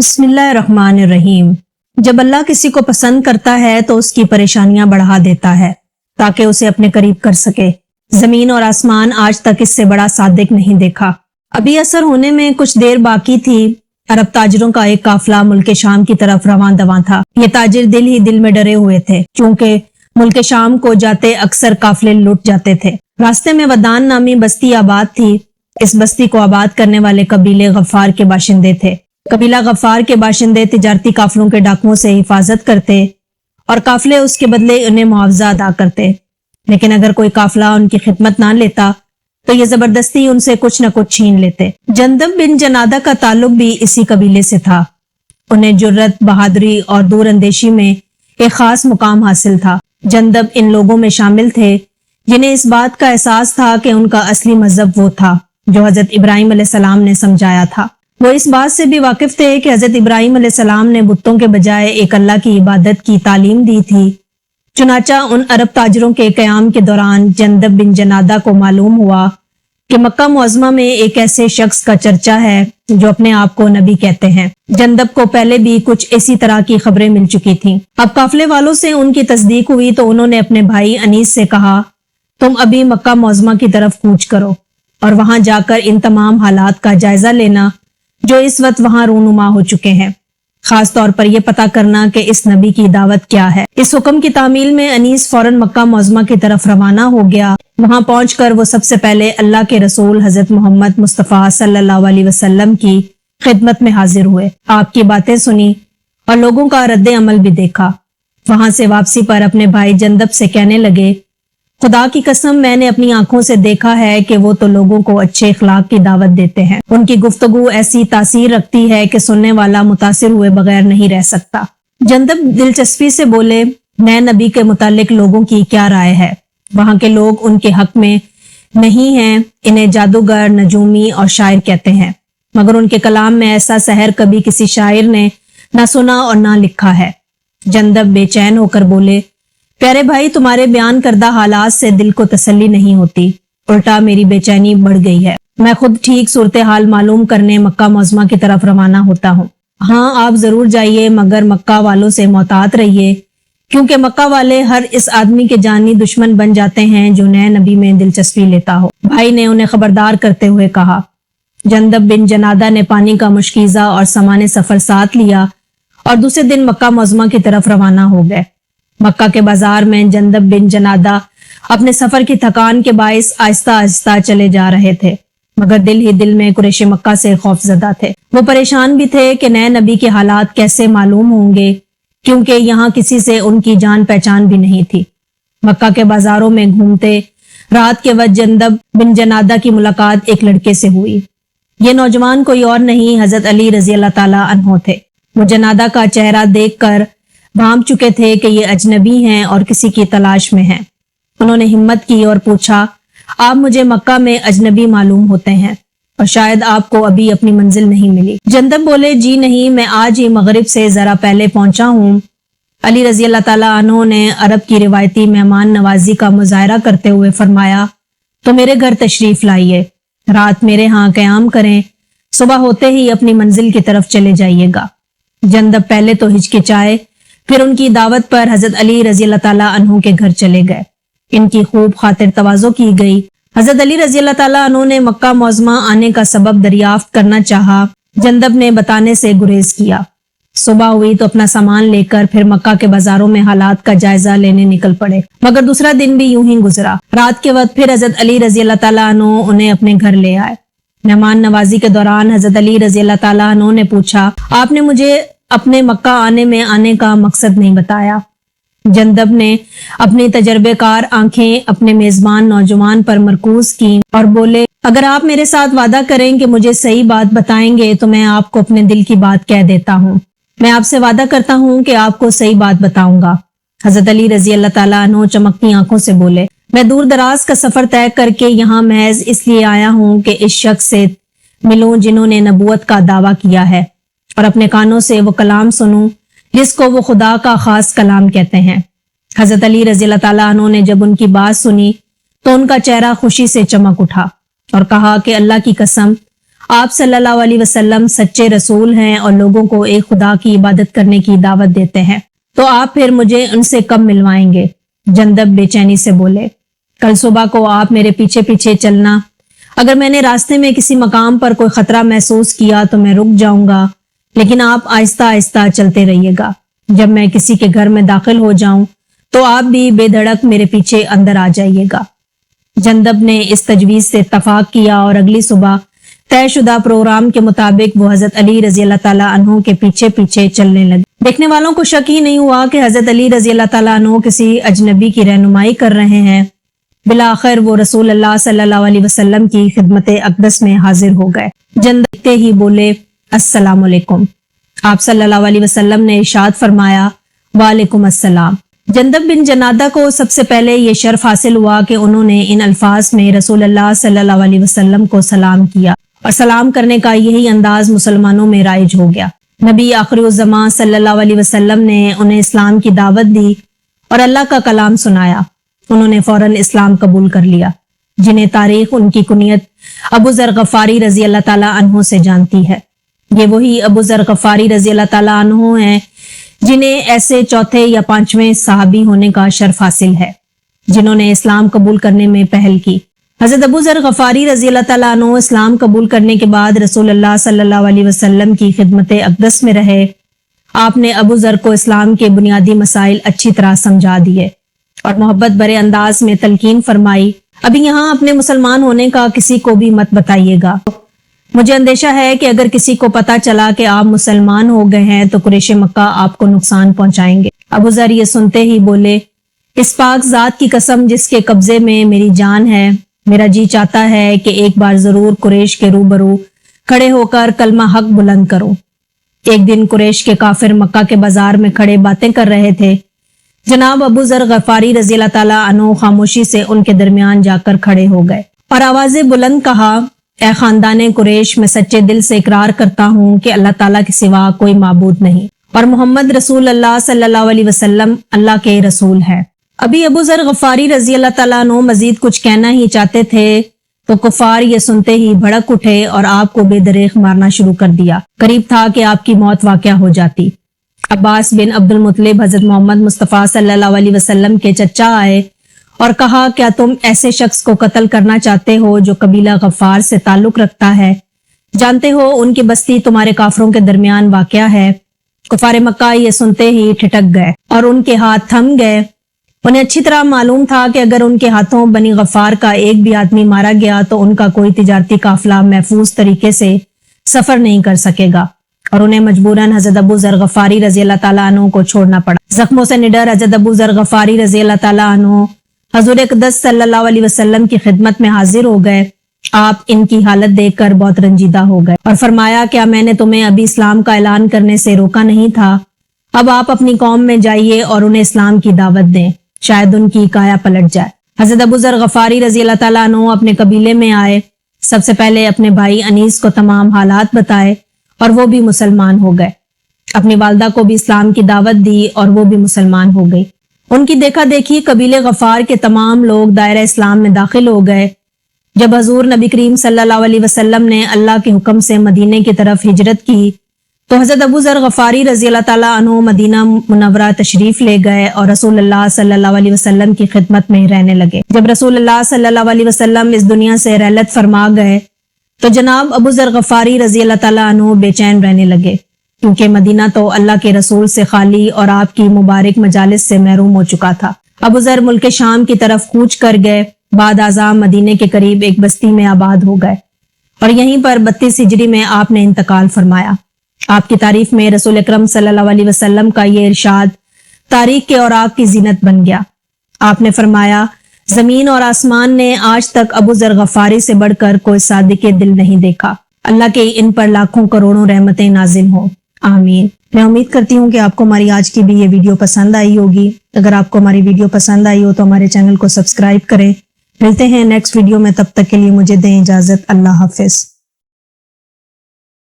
بسم اللہ الرحمن الرحیم۔ جب اللہ کسی کو پسند کرتا ہے تو اس کی پریشانیاں بڑھا دیتا ہے تاکہ اسے اپنے قریب کر سکے۔ زمین اور آسمان آج تک اس سے بڑا صادق نہیں دیکھا۔ ابھی عصر ہونے میں کچھ دیر باقی تھی۔ عرب تاجروں کا ایک قافلہ ملک شام کی طرف رواں دواں تھا۔ یہ تاجر دل ہی دل میں ڈرے ہوئے تھے کیونکہ ملک شام کو جاتے اکثر قافلے لٹ جاتے تھے۔ راستے میں ودان نامی بستی آباد تھی۔ اس بستی کو آباد کرنے والے قبیلے غفار کے باشندے تھے۔ قبیلہ غفار کے باشندے تجارتی قافلوں کے ڈاکوؤں سے حفاظت کرتے اور قافلے اس کے بدلے انہیں معاوضہ ادا کرتے، لیکن اگر کوئی قافلہ ان کی خدمت نہ لیتا تو یہ زبردستی ان سے کچھ نہ کچھ چھین لیتے۔ جندب بن جنادہ کا تعلق بھی اسی قبیلے سے تھا۔ انہیں جرت، بہادری اور دور اندیشی میں ایک خاص مقام حاصل تھا۔ جندب ان لوگوں میں شامل تھے جنہیں اس بات کا احساس تھا کہ ان کا اصلی مذہب وہ تھا جو حضرت ابراہیم علیہ السلام نے سمجھایا تھا۔ وہ اس بات سے بھی واقف تھے کہ حضرت ابراہیم علیہ السلام نے بتوں کے بجائے ایک اللہ کی عبادت کی تعلیم دی تھی۔ چنانچہ ان عرب تاجروں کے قیام کے دوران جندب بن جنادہ کو معلوم ہوا کہ مکہ معظمہ میں ایک ایسے شخص کا چرچا ہے جو اپنے آپ کو نبی کہتے ہیں۔ جندب کو پہلے بھی کچھ اسی طرح کی خبریں مل چکی تھیں۔ اب قافلے والوں سے ان کی تصدیق ہوئی تو انہوں نے اپنے بھائی انیس سے کہا، تم ابھی مکہ معظمہ کی طرف کوچ کرو اور وہاں جا کر ان تمام حالات کا جائزہ لینا جو اس وقت وہاں رونما ہو چکے ہیں، خاص طور پر یہ پتہ کرنا کہ اس نبی کی دعوت کیا ہے۔ اس حکم کی تعمیل میں انیس فوراً مکہ معظمہ کی طرف روانہ ہو گیا۔ وہاں پہنچ کر وہ سب سے پہلے اللہ کے رسول حضرت محمد مصطفیٰ صلی اللہ علیہ وسلم کی خدمت میں حاضر ہوئے، آپ کی باتیں سنی اور لوگوں کا رد عمل بھی دیکھا۔ وہاں سے واپسی پر اپنے بھائی جندب سے کہنے لگے، خدا کی قسم میں نے اپنی آنکھوں سے دیکھا ہے کہ وہ تو لوگوں کو اچھے اخلاق کی دعوت دیتے ہیں۔ ان کی گفتگو ایسی تاثیر رکھتی ہے کہ سننے والا متاثر ہوئے بغیر نہیں رہ سکتا۔ جندب دلچسپی سے بولے، نئے نبی کے متعلق لوگوں کی کیا رائے ہے؟ وہاں کے لوگ ان کے حق میں نہیں ہیں، انہیں جادوگر، نجومی اور شاعر کہتے ہیں، مگر ان کے کلام میں ایسا سحر کبھی کسی شاعر نے نہ سنا اور نہ لکھا ہے۔ جندب بے چین ہو کر بولے، پیارے بھائی، تمہارے بیان کردہ حالات سے دل کو تسلی نہیں ہوتی، الٹا میری بے چینی بڑھ گئی ہے۔ میں خود ٹھیک صورتحال معلوم کرنے مکہ معظمہ کی طرف روانہ ہوتا ہوں۔ ہاں، آپ ضرور جائیے، مگر مکہ والوں سے محتاط رہیے، کیونکہ مکہ والے ہر اس آدمی کے جانی دشمن بن جاتے ہیں جو نئے نبی میں دلچسپی لیتا ہو۔ بھائی نے انہیں خبردار کرتے ہوئے کہا۔ جندب بن جنادہ نے پانی کا مشکیزہ اور سامان سفر ساتھ لیا اور دوسرے دن مکہ معظمہ کی طرف روانہ ہو گئے۔ مکہ کے بازار میں جندب بن جنادہ اپنے سفر کی تھکان کے باعث آہستہ آہستہ چلے جا رہے تھے، مگر دل ہی دل میں قریش مکہ سے خوف زدہ تھے۔ وہ پریشان بھی تھے کہ نئے نبی کے حالات کیسے معلوم ہوں گے، کیونکہ یہاں کسی سے ان کی جان پہچان بھی نہیں تھی۔ مکہ کے بازاروں میں گھومتے رات کے وقت جندب بن جنادہ کی ملاقات ایک لڑکے سے ہوئی۔ یہ نوجوان کوئی اور نہیں حضرت علی رضی اللہ تعالیٰ عنہ تھے۔ وہ جنادہ کا چہرہ دیکھ کر بھانپ چکے تھے کہ یہ اجنبی ہیں اور کسی کی تلاش میں ہیں۔ انہوں نے ہمت کی اور پوچھا، آپ مجھے مکہ میں اجنبی معلوم ہوتے ہیں اور شاید آپ کو ابھی اپنی منزل نہیں ملی۔ جندب بولے، جی نہیں، میں آج ہی مغرب سے ذرا پہلے پہنچا ہوں۔ علی رضی اللہ تعالیٰ عنہ نے عرب کی روایتی مہمان نوازی کا مظاہرہ کرتے ہوئے فرمایا، تو میرے گھر تشریف لائیے، رات میرے ہاں قیام کریں، صبح ہوتے ہی اپنی منزل کی طرف چلے جائیے گا۔ جندب پہلے تو ہچکچائے، پھر ان کی دعوت پر حضرت علی رضی اللہ تعالیٰ عنہ کے گھر چلے گئے۔ ان کی خوب خاطر تواضع کی گئی۔ حضرت علی رضی اللہ تعالیٰ عنہ نے مکہ معظمہ آنے کا سبب دریافت کرنا چاہا، جندب نے بتانے سے گریز کیا۔ صبح ہوئی تو اپنا سامان لے کر پھر مکہ کے بازاروں میں حالات کا جائزہ لینے نکل پڑے، مگر دوسرا دن بھی یوں ہی گزرا۔ رات کے وقت پھر حضرت علی رضی اللہ تعالیٰ عنہ انہیں اپنے گھر لے آئے۔ مہمان نوازی کے دوران حضرت علی رضی اللہ تعالیٰ عنہ نے پوچھا، آپ نے مجھے اپنے مکہ آنے کا مقصد نہیں بتایا۔ جندب نے اپنی تجربے کار آنکھیں اپنے میزبان نوجوان پر مرکوز کی اور بولے، اگر آپ میرے ساتھ وعدہ کریں کہ مجھے صحیح بات بتائیں گے تو میں آپ کو اپنے دل کی بات کہہ دیتا ہوں۔ میں آپ سے وعدہ کرتا ہوں کہ آپ کو صحیح بات بتاؤں گا۔ حضرت علی رضی اللہ تعالیٰ عنہ چمکتی آنکھوں سے بولے، میں دور دراز کا سفر طے کر کے یہاں محض اس لیے آیا ہوں کہ اس شخص سے ملوں جنہوں نے نبوت کا دعویٰ کیا ہے اور اپنے کانوں سے وہ کلام سنوں جس کو وہ خدا کا خاص کلام کہتے ہیں۔ حضرت علی رضی اللہ تعالیٰ عنہ نے جب ان کی بات سنی تو ان کا چہرہ خوشی سے چمک اٹھا اور کہا کہ اللہ کی قسم، آپ صلی اللہ علیہ وسلم سچے رسول ہیں اور لوگوں کو ایک خدا کی عبادت کرنے کی دعوت دیتے ہیں، تو آپ پھر مجھے ان سے کب ملوائیں گے؟ جندب بے چینی سے بولے، کل صبح کو آپ میرے پیچھے پیچھے چلنا، اگر میں نے راستے میں کسی مقام پر کوئی خطرہ محسوس کیا تو میں رک جاؤں گا، لیکن آپ آہستہ آہستہ چلتے رہیے گا۔ جب میں کسی کے گھر میں داخل ہو جاؤں تو آپ بھی بے دھڑک میرے پیچھے اندر آ جائیے گا۔ جندب نے اس تجویز سے اتفاق کیا اور اگلی صبح طے شدہ پروگرام کے مطابق وہ حضرت علی رضی اللہ تعالیٰ عنہ کے پیچھے پیچھے چلنے لگے۔ دیکھنے والوں کو شک ہی نہیں ہوا کہ حضرت علی رضی اللہ تعالیٰ عنہ کسی اجنبی کی رہنمائی کر رہے ہیں۔ بالآخر وہ رسول اللہ صلی اللہ علیہ وسلم کی خدمت اقدس میں حاضر ہو گئے۔ جندب دیکھتے ہی بولے، السلام علیکم۔ آپ صلی اللہ علیہ وسلم نے ارشاد فرمایا، وعلیکم السلام۔ جندب بن جنادہ کو سب سے پہلے یہ شرف حاصل ہوا کہ انہوں نے ان الفاظ میں رسول اللہ صلی اللہ علیہ وسلم کو سلام کیا، اور سلام کرنے کا یہی انداز مسلمانوں میں رائج ہو گیا۔ نبی آخر الزمان صلی اللہ علیہ وسلم نے انہیں اسلام کی دعوت دی اور اللہ کا کلام سنایا۔ انہوں نے فوراً اسلام قبول کر لیا، جنہیں تاریخ ان کی کنیت ابو ذر غفاری رضی اللہ تعالیٰ عنہ سے جانتی ہے۔ یہ وہی ابو ذر غفاری رضی اللہ تعالیٰ عنہ ہیں جنہیں ایسے چوتھے یا پانچویں صحابی ہونے کا شرف حاصل ہے، جنہوں نے اسلام قبول کرنے میں پہل کی۔ حضرت ابو ذر غفاری رضی اللہ تعالیٰ عنہ اسلام قبول کرنے کے بعد رسول اللہ صلی اللہ علیہ وسلم کی خدمت اقدس میں رہے۔ آپ نے ابو ذر کو اسلام کے بنیادی مسائل اچھی طرح سمجھا دیے اور محبت بھرے انداز میں تلقین فرمائی، ابھی یہاں اپنے مسلمان ہونے کا کسی کو بھی مت بتائیے گا۔ مجھے اندیشہ ہے کہ اگر کسی کو پتا چلا کہ آپ مسلمان ہو گئے ہیں تو قریش مکہ آپ کو نقصان پہنچائیں گے۔ ابو ذر یہ سنتے ہی بولے، اس پاک ذات کی قسم جس کے قبضے میں میری جان ہے، میرا جی چاہتا ہے کہ ایک بار ضرور قریش کے روبرو کھڑے ہو کر کلمہ حق بلند کروں۔ ایک دن قریش کے کافر مکہ کے بازار میں کھڑے باتیں کر رہے تھے۔ جناب ابو ذر غفاری رضی اللہ تعالیٰ عنہ خاموشی سے ان کے درمیان جا کر کھڑے ہو گئے اور آواز بلند کہا، اے خاندان قریش، میں سچے دل سے اقرار کرتا ہوں کہ اللہ تعالیٰ کے سوا کوئی معبود نہیں اور محمد رسول اللہ صلی اللہ علیہ وسلم اللہ کے رسول ہے۔ ابھی ابو ذر غفاری رضی اللہ تعالیٰ عنہ مزید کچھ کہنا ہی چاہتے تھے تو کفار یہ سنتے ہی بھڑک اٹھے اور آپ کو بے دریغ مارنا شروع کر دیا۔ قریب تھا کہ آپ کی موت واقع ہو جاتی۔ عباس بن عبد المطلب حضرت محمد مصطفیٰ صلی اللہ علیہ وسلم کے چچا آئے اور کہا، کیا تم ایسے شخص کو قتل کرنا چاہتے ہو جو قبیلہ غفار سے تعلق رکھتا ہے؟ جانتے ہو ان کی بستی تمہارے کافروں کے درمیان واقع ہے۔ کفار مکہ یہ سنتے ہی ٹھٹک گئے اور ان کے ہاتھ تھم گئے۔ انہیں اچھی طرح معلوم تھا کہ اگر ان کے ہاتھوں بنی غفار کا ایک بھی آدمی مارا گیا تو ان کا کوئی تجارتی قافلہ محفوظ طریقے سے سفر نہیں کر سکے گا اور انہیں مجبوراً حضرت ابو ذر غفاری رضی اللہ تعالیٰ عنہ کو چھوڑنا پڑا۔ زخموں سے نڈر حضرت ابو ذر غفاری رضی اللہ تعالیٰ عنہ حضور اقدس صلی اللہ علیہ وسلم کی خدمت میں حاضر ہو گئے۔ آپ ان کی حالت دیکھ کر بہت رنجیدہ ہو گئے اور فرمایا، کیا میں نے تمہیں ابھی اسلام کا اعلان کرنے سے روکا نہیں تھا؟ اب آپ اپنی قوم میں جائیے اور انہیں اسلام کی دعوت دیں، شاید ان کی کایا پلٹ جائے۔ حضرت ابو ذر غفاری رضی اللہ تعالیٰ عنہ اپنے قبیلے میں آئے، سب سے پہلے اپنے بھائی انیس کو تمام حالات بتائے اور وہ بھی مسلمان ہو گئے۔ اپنی والدہ کو بھی اسلام کی دعوت دی اور وہ بھی مسلمان ہو گئی۔ ان کی دیکھا دیکھی قبیلے غفار کے تمام لوگ دائرہ اسلام میں داخل ہو گئے۔ جب حضور نبی کریم صلی اللہ علیہ وسلم نے اللہ کے حکم سے مدینے کی طرف ہجرت کی تو حضرت ابو ذر غفاری رضی اللہ تعالیٰ عنہ مدینہ منورہ تشریف لے گئے اور رسول اللہ صلی اللہ علیہ وسلم کی خدمت میں رہنے لگے۔ جب رسول اللہ صلی اللہ علیہ وسلم اس دنیا سے رحلت فرما گئے تو جناب ابو ذر غفاری رضی اللہ تعالیٰ عنہ بے چین رہنے لگے، کیونکہ مدینہ تو اللہ کے رسول سے خالی اور آپ کی مبارک مجالس سے محروم ہو چکا تھا۔ ابو ذر ملک شام کی طرف کوچ کر گئے۔ بعد ازاں مدینے کے قریب ایک بستی میں آباد ہو گئے اور یہیں پر 32 ہجری میں آپ نے انتقال فرمایا۔ آپ کی تعریف میں رسول اکرم صلی اللہ علیہ وسلم کا یہ ارشاد تاریخ کے اوراق کی زینت بن گیا۔ آپ نے فرمایا، زمین اور آسمان نے آج تک ابو ذر غفاری سے بڑھ کر کوئی صادق دل نہیں دیکھا۔ اللہ کے ان پر لاکھوں کروڑوں رحمتیں نازل ہوں، آمین۔ میں امید کرتی ہوں کہ آپ کو ہماری آج کی بھی یہ ویڈیو پسند آئی ہوگی۔ اگر آپ کو ہماری ویڈیو پسند آئی ہو تو ہمارے چینل کو سبسکرائب کریں۔ ملتے ہیں نیکسٹ ویڈیو میں، تب تک کے لیے مجھے دیں اجازت۔ اللہ حافظ۔